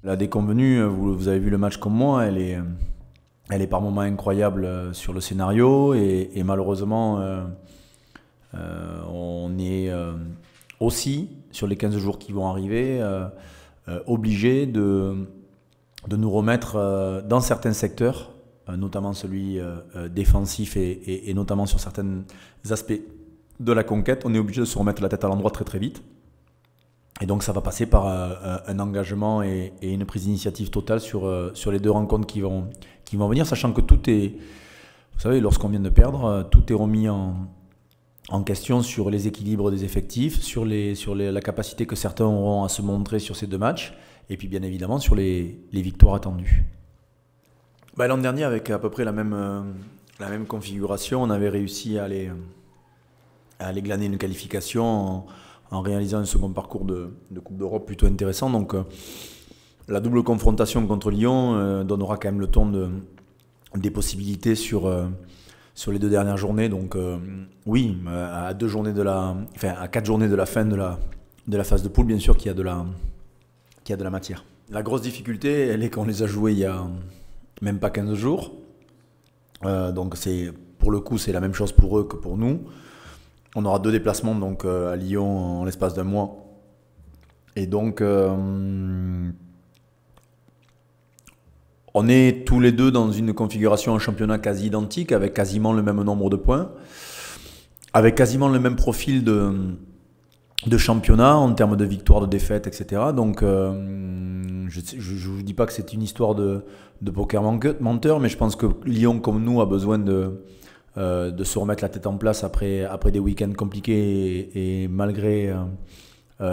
La déconvenue, vous avez vu le match comme moi, elle est par moments incroyable sur le scénario et malheureusement, on est aussi, sur les 15 jours qui vont arriver, obligé de nous remettre dans certains secteurs, notamment celui défensif et notamment sur certains aspects de la conquête, on est obligé de se remettre la tête à l'endroit très très vite. Et donc ça va passer par un engagement et une prise d'initiative totale sur les deux rencontres qui vont venir, sachant que tout est, vous savez, lorsqu'on vient de perdre, tout est remis en question sur les équilibres des effectifs, la capacité que certains auront à se montrer sur ces deux matchs, et puis bien évidemment sur les victoires attendues. Bah, l'an dernier, avec à peu près la même configuration, on avait réussi à aller glaner une qualification en réalisant un second parcours de Coupe d'Europe plutôt intéressant. Donc la double confrontation contre Lyon donnera quand même le ton des possibilités sur les deux dernières journées. Donc oui, à 4 journées de la fin de la phase de poule, bien sûr qu'il y a de la matière. La grosse difficulté, elle est qu'on les a joués il y a même pas 15 jours. Donc pour le coup, c'est la même chose pour eux que pour nous. On aura 2 déplacements donc, à Lyon en l'espace d'un mois. Et donc, on est tous les deux dans une configuration en championnat quasi identique, avec quasiment le même nombre de points, avec quasiment le même profil de championnat en termes de victoires, de défaites, etc. Donc, je ne vous dis pas que c'est une histoire de poker menteur, mais je pense que Lyon, comme nous, a besoin de se remettre la tête en place après des week-ends compliqués et malgré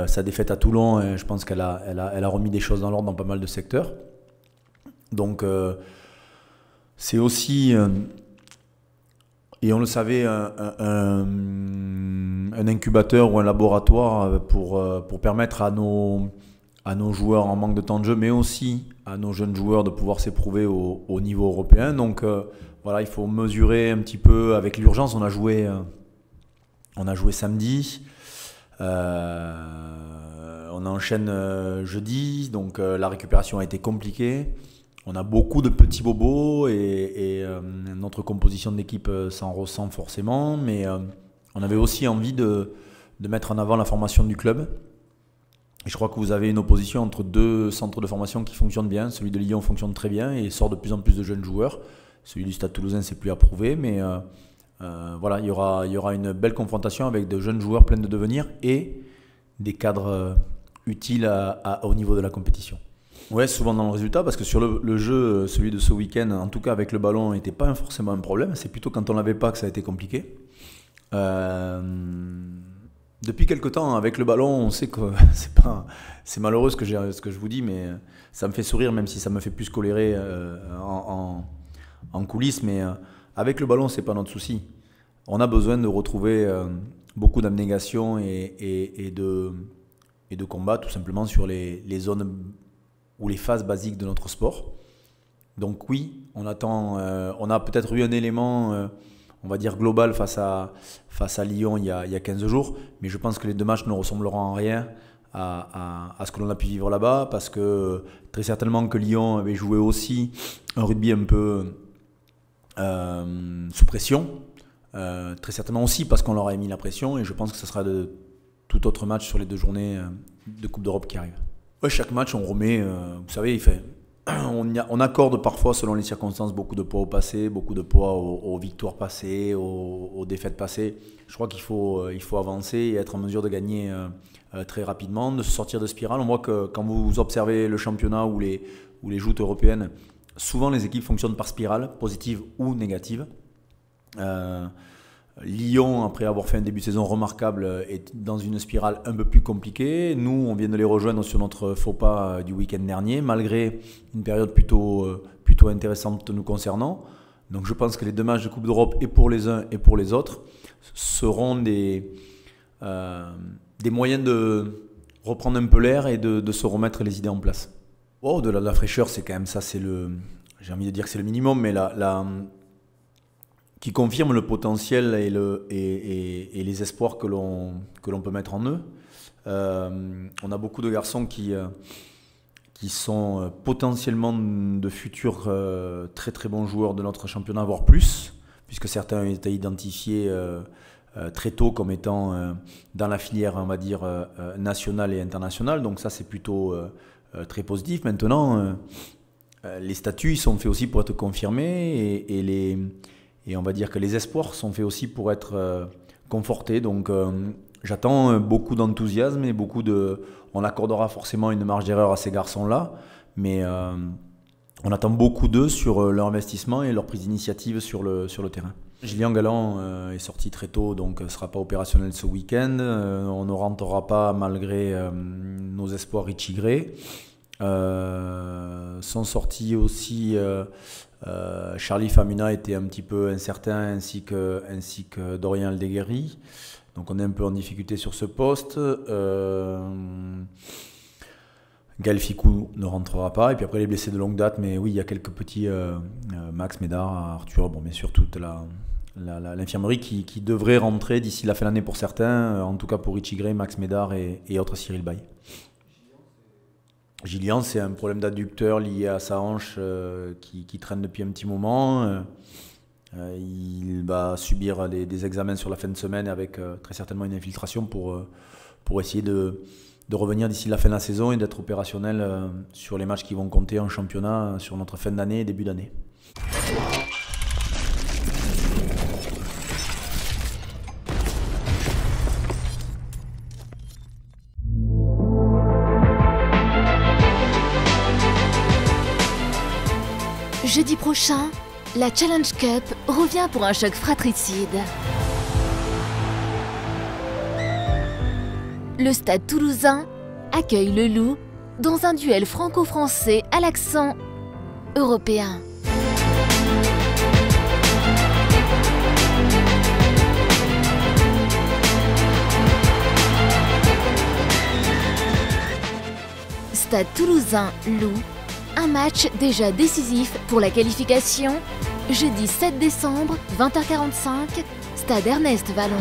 sa défaite à Toulon, je pense qu'elle a remis des choses dans l'ordre dans pas mal de secteurs. Donc c'est aussi, et on le savait, un incubateur ou un laboratoire pour permettre à nos joueurs en manque de temps de jeu, mais aussi à nos jeunes joueurs de pouvoir s'éprouver au niveau européen. Donc voilà, il faut mesurer un petit peu avec l'urgence. On a joué samedi, on enchaîne jeudi, donc la récupération a été compliquée. On a beaucoup de petits bobos et notre composition d'équipe s'en ressent forcément, mais on avait aussi envie de mettre en avant la formation du club. Et je crois que vous avez une opposition entre 2 centres de formation qui fonctionnent bien. Celui de Lyon fonctionne très bien et sort de plus en plus de jeunes joueurs. Celui du Stade Toulousain, c'est plus approuvé, mais voilà, il y aura une belle confrontation avec de jeunes joueurs pleins de devenir et des cadres utiles au niveau de la compétition. Ouais, souvent dans le résultat, parce que sur le jeu, celui de ce week-end, en tout cas avec le ballon, n'était pas forcément un problème. C'est plutôt quand on l'avait pas que ça a été compliqué. Depuis quelque temps, avec le ballon, on sait que c'est malheureux ce que je vous dis, mais ça me fait sourire, même si ça me fait plus colérer en coulisses. Mais avec le ballon, c'est pas notre souci. On a besoin de retrouver beaucoup d'abnégation et de combat, tout simplement sur les zones ou les phases basiques de notre sport. Donc oui, on a peut-être eu un élément, on va dire global face à Lyon il y a 15 jours, mais je pense que les 2 matchs ne ressembleront en rien à ce que l'on a pu vivre là-bas, parce que très certainement que Lyon avait joué aussi un rugby un peu sous pression, très certainement aussi parce qu'on leur a mis la pression, et je pense que ce sera de tout autre match sur les 2 journées de Coupe d'Europe qui arrivent. Ouais, chaque match, on remet, vous savez, on accorde parfois, selon les circonstances, beaucoup de poids au passé, beaucoup de poids aux victoires passées, aux défaites passées. Je crois qu'il faut avancer et être en mesure de gagner très rapidement, de se sortir de spirale. On voit que quand vous observez le championnat ou les joutes européennes, souvent les équipes fonctionnent par spirale, positive ou négative. Lyon, après avoir fait un début de saison remarquable, est dans une spirale un peu plus compliquée. Nous, on vient de les rejoindre sur notre faux pas du week-end dernier, malgré une période plutôt intéressante nous concernant. Donc je pense que les 2 matchs de Coupe d'Europe, et pour les uns et pour les autres, seront des moyens de reprendre un peu l'air et de se remettre les idées en place. Oh, de la fraîcheur, c'est quand même ça, j'ai envie de dire que c'est le minimum, mais qui confirme le potentiel et les espoirs que l'on peut mettre en eux. On a beaucoup de garçons qui qui sont potentiellement de futurs très très bons joueurs de notre championnat, voire plus, puisque certains ont été identifiés très tôt comme étant dans la filière, on va dire, nationale et internationale. Donc ça, c'est plutôt très positif. Maintenant, les statuts ils sont faits aussi pour être confirmés et on va dire que les espoirs sont faits aussi pour être confortés. Donc j'attends beaucoup d'enthousiasme et on accordera forcément une marge d'erreur à ces garçons-là, mais on attend beaucoup d'eux sur leur investissement et leur prise d'initiative sur le terrain. Julien Galland est sorti très tôt, donc ne sera pas opérationnel ce week-end. On ne rentrera pas malgré nos espoirs Richie Gray. Sont sortis aussi Charlie Famina était un petit peu incertain, ainsi que Dorian Aldeguerri. Donc on est un peu en difficulté sur ce poste. Gaël Ficou ne rentrera pas. Et puis après les blessés de longue date, mais oui, il y a quelques petits Max Médard, Arthur, bon, mais surtout l'infirmerie qui devrait rentrer d'ici la fin de l'année pour certains, en tout cas pour Richie Gray, Max Médard et autres Cyril Bay. Gillian, c'est un problème d'adducteur lié à sa hanche qui traîne depuis un petit moment. Il va subir des examens sur la fin de semaine avec très certainement une infiltration pour essayer de revenir d'ici la fin de la saison et d'être opérationnel sur les matchs qui vont compter en championnat sur notre fin d'année et début d'année. Jeudi prochain, la Challenge Cup revient pour un choc fratricide. Le Stade Toulousain accueille le Loup dans un duel franco-français à l'accent européen. Stade Toulousain-Loup, un match déjà décisif pour la qualification, jeudi 7 décembre, 20h45, Stade Ernest Vallon.